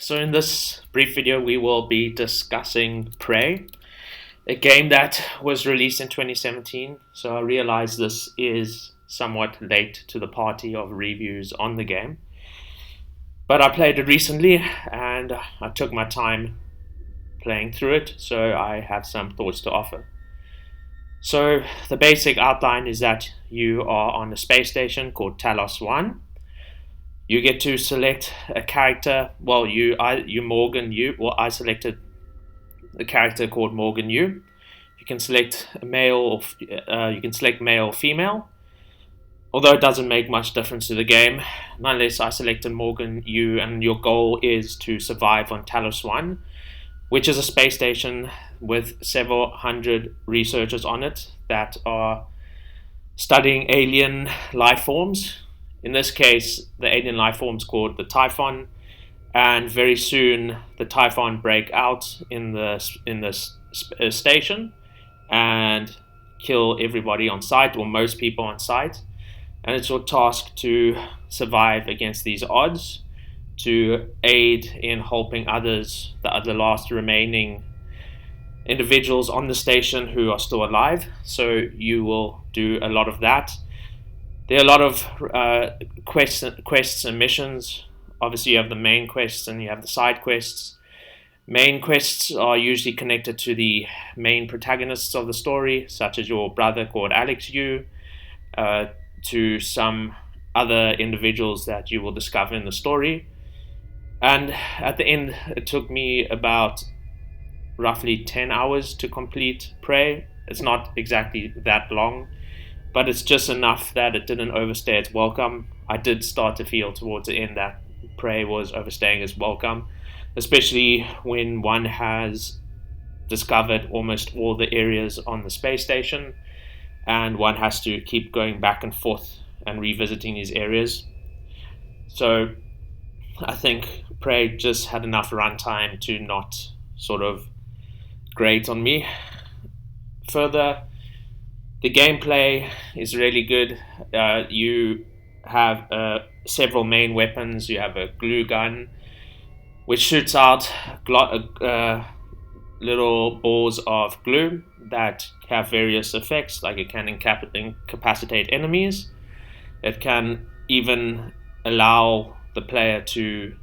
So in this brief video we will be discussing Prey, a game that was released in 2017. So I realize this is somewhat late to the party of reviews on the game. But I played it recently and I took my time playing through it, so I have some thoughts to offer. So the basic outline is that you are on a space station called Talos 1. You get to select a character. Well, I selected a character called Morgan Yu. You can select male or female. Although it doesn't make much difference to the game, nonetheless, I selected Morgan Yu, and your goal is to survive on Talos 1, which is a space station with several hundred researchers on it that are studying alien life forms. In this case, the alien life form is called the Typhon, and very soon the Typhon break out in the station and kill everybody on site, or most people on site. And it's your task to survive against these odds, to aid in helping others, the other last remaining individuals on the station who are still alive. So you will do a lot of that. There are a lot of quests and missions. Obviously, you have the main quests and you have the side quests. Main quests are usually connected to the main protagonists of the story, such as your brother called Alex Yu, to some other individuals that you will discover in the story. And at the end, it took me about roughly 10 hours to complete Prey. It's not exactly that long, but it's just enough that it didn't overstay its welcome. I did start to feel towards the end that Prey was overstaying its welcome, especially when one has discovered almost all the areas on the space station, and one has to keep going back and forth and revisiting these areas. So I think Prey just had enough runtime to not sort of grate on me. Further, the gameplay is really good. You have several main weapons. You have a glue gun, which shoots out little balls of glue that have various effects, like it can incapacitate enemies. It can even allow the player to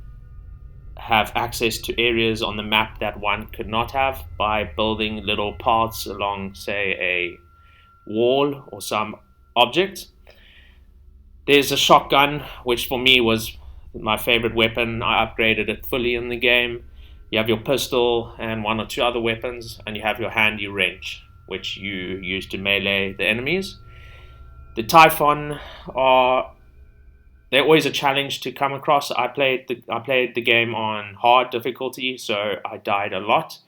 have access to areas on the map that one could not have by building little paths along, say, a wall or some object. There's a shotgun, which for me was my favorite weapon. I upgraded it fully in the game. You have your pistol and one or two other weapons, and you have your handy wrench, which you use to melee the enemies. The Typhon they're always a challenge to come across. I played the game on hard difficulty, so I died a lot.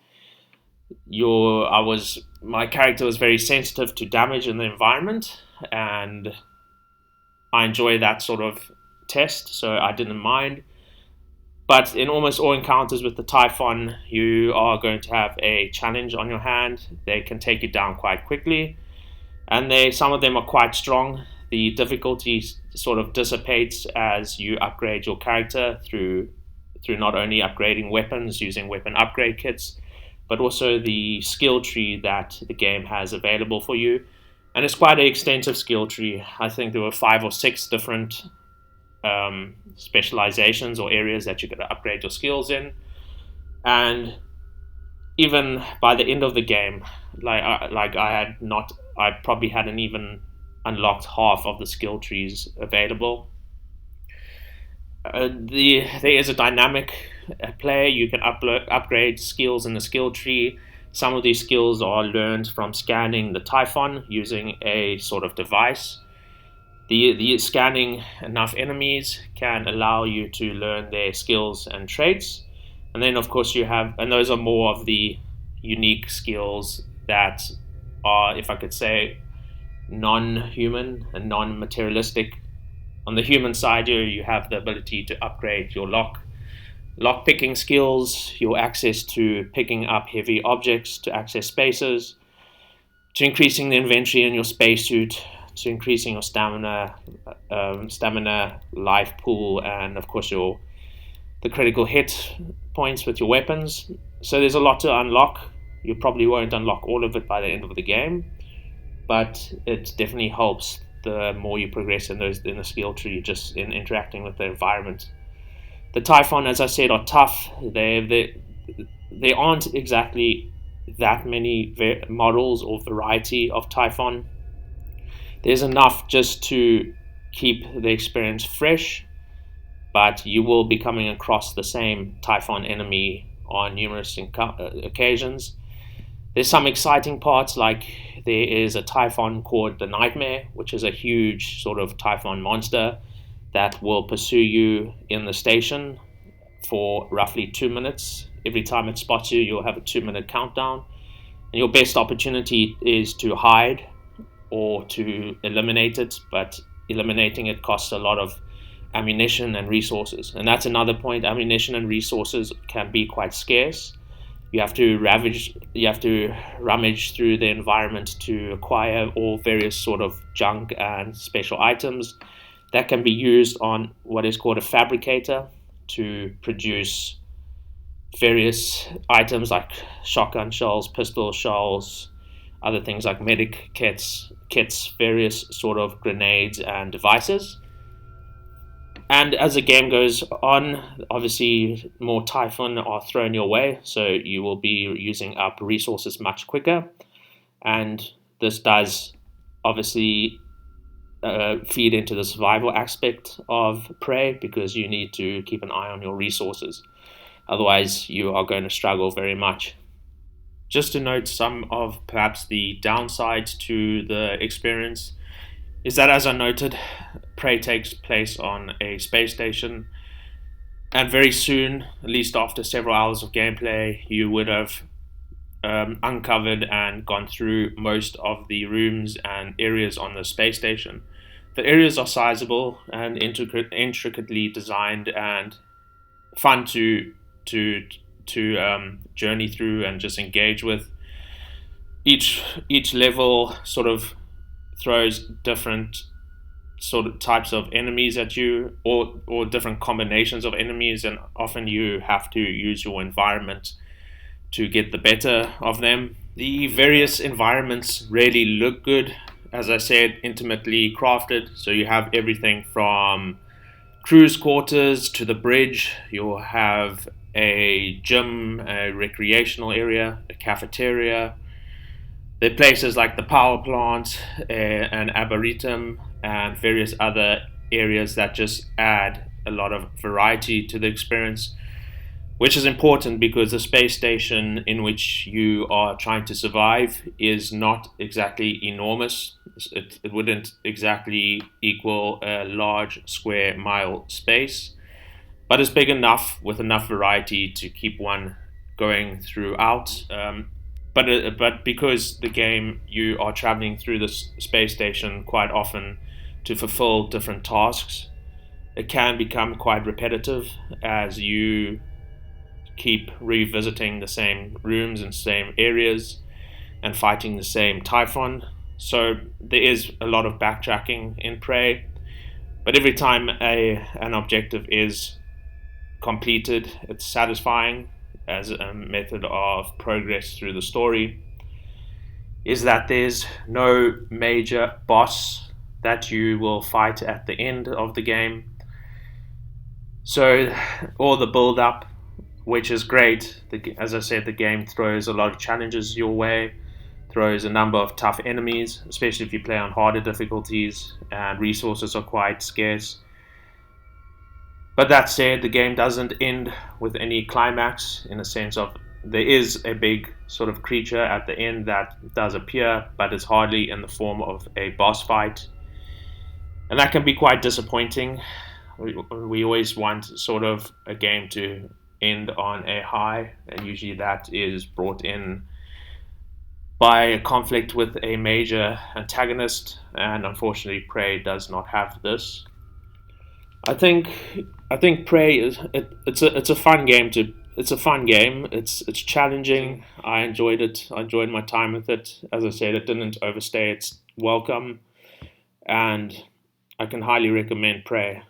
My character was very sensitive to damage in the environment, and I enjoy that sort of test, so I didn't mind. But in almost all encounters with the Typhon, you are going to have a challenge on your hand. They can take you down quite quickly, and some of them are quite strong. The difficulty sort of dissipates as you upgrade your character through not only upgrading weapons using weapon upgrade kits, but also the skill tree that the game has available for you. And it's quite an extensive skill tree. I think there were 5 or 6 different specializations or areas that you could upgrade your skills in. And even by the end of the game, I probably hadn't even unlocked half of the skill trees available. There is a dynamic play. You can upgrade skills in the skill tree. Some of these skills are learned from scanning the Typhon using a sort of device. The scanning enough enemies can allow you to learn their skills and traits. And then of course and those are more of the unique skills that are, if I could say, non-human and non-materialistic. On the human side, you have the ability to upgrade your lock picking skills, your access to picking up heavy objects to access spaces, to increasing the inventory in your spacesuit, to increasing your stamina life pool, and of course your the critical hit points with your weapons. So there's a lot to unlock. You probably won't unlock all of it by the end of the game, but it definitely helps the more you progress in the skill tree, just in interacting with the environment. The Typhon, as I said, are tough. They aren't exactly that many models or variety of Typhon. There's enough just to keep the experience fresh, but you will be coming across the same Typhon enemy on numerous occasions. There's some exciting parts, like there is a Typhon called the Nightmare, which is a huge sort of Typhon monster that will pursue you in the station for roughly 2 minutes. Every time it spots you, you'll have a 2 minute countdown. And your best opportunity is to hide or to eliminate it, but eliminating it costs a lot of ammunition and resources. And that's another point. Ammunition and resources can be quite scarce. You have to rummage through the environment to acquire all various sort of junk and special items that can be used on what is called a fabricator to produce various items like shotgun shells, pistol shells, other things like medic kits, various sort of grenades and devices. And as the game goes on, obviously more Typhon are thrown your way, so you will be using up resources much quicker. And this does obviously feed into the survival aspect of Prey, because you need to keep an eye on your resources. Otherwise, you are going to struggle very much. Just to note some of perhaps the downsides to the experience is that, as I noted, Prey takes place on a space station, and very soon, at least after several hours of gameplay, you would have uncovered and gone through most of the rooms and areas on the space station. The areas are sizable and intricately designed and fun to journey through and just engage with. Each level sort of throws different sort of types of enemies at you, or different combinations of enemies, and often you have to use your environment to get the better of them. The various environments really look good, as I said, intimately crafted. So you have everything from cruise quarters to the bridge. You'll have a gym, a recreational area, a cafeteria. There are places like the power plant, an arboretum, and various other areas that just add a lot of variety to the experience, which is important because the space station in which you are trying to survive is not exactly enormous. It wouldn't exactly equal a large square mile space, but it's big enough with enough variety to keep one going throughout. But because the game, you are traveling through this space station quite often to fulfill different tasks, it can become quite repetitive as you keep revisiting the same rooms and same areas and fighting the same Typhon. So there is a lot of backtracking in Prey, but every time an objective is completed, it's satisfying as a method of progress through the story. Is that there's no major boss that you will fight at the end of the game. So all the build up, which is great. As I said, the game throws a lot of challenges your way, throws a number of tough enemies, especially if you play on harder difficulties, and resources are quite scarce. But that said, the game doesn't end with any climax, in a sense of there is a big sort of creature at the end that does appear, but it's hardly in the form of a boss fight. And that can be quite disappointing. We always want sort of a game to end on a high, and usually that is brought in by a conflict with a major antagonist, and unfortunately Prey does not have this. I think I think Prey it's a fun game to it's a fun game. It's challenging. I enjoyed it. I enjoyed my time with it. As I said, it didn't overstay its welcome, and I can highly recommend Prey.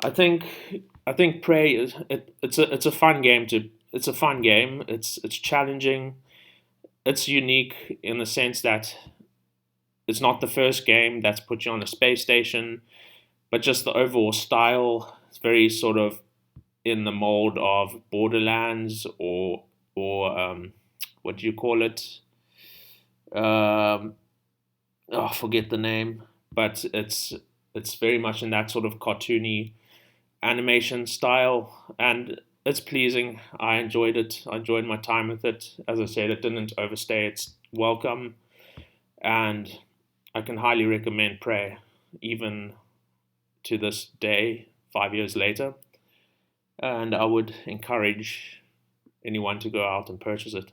I think I think Prey it's a fun game to it's a fun game. It's challenging. It's unique in the sense that it's not the first game that's put you on a space station, but just the overall style. It's very sort of in the mold of Borderlands or what do you call it? Um, oh, I forget the name, but it's very much in that sort of cartoony animation style, and it's pleasing. I enjoyed it. I enjoyed my time with it. As I said, it didn't overstay its welcome, and I can highly recommend Prey, even to this day, 5 years later. And I would encourage anyone to go out and purchase it.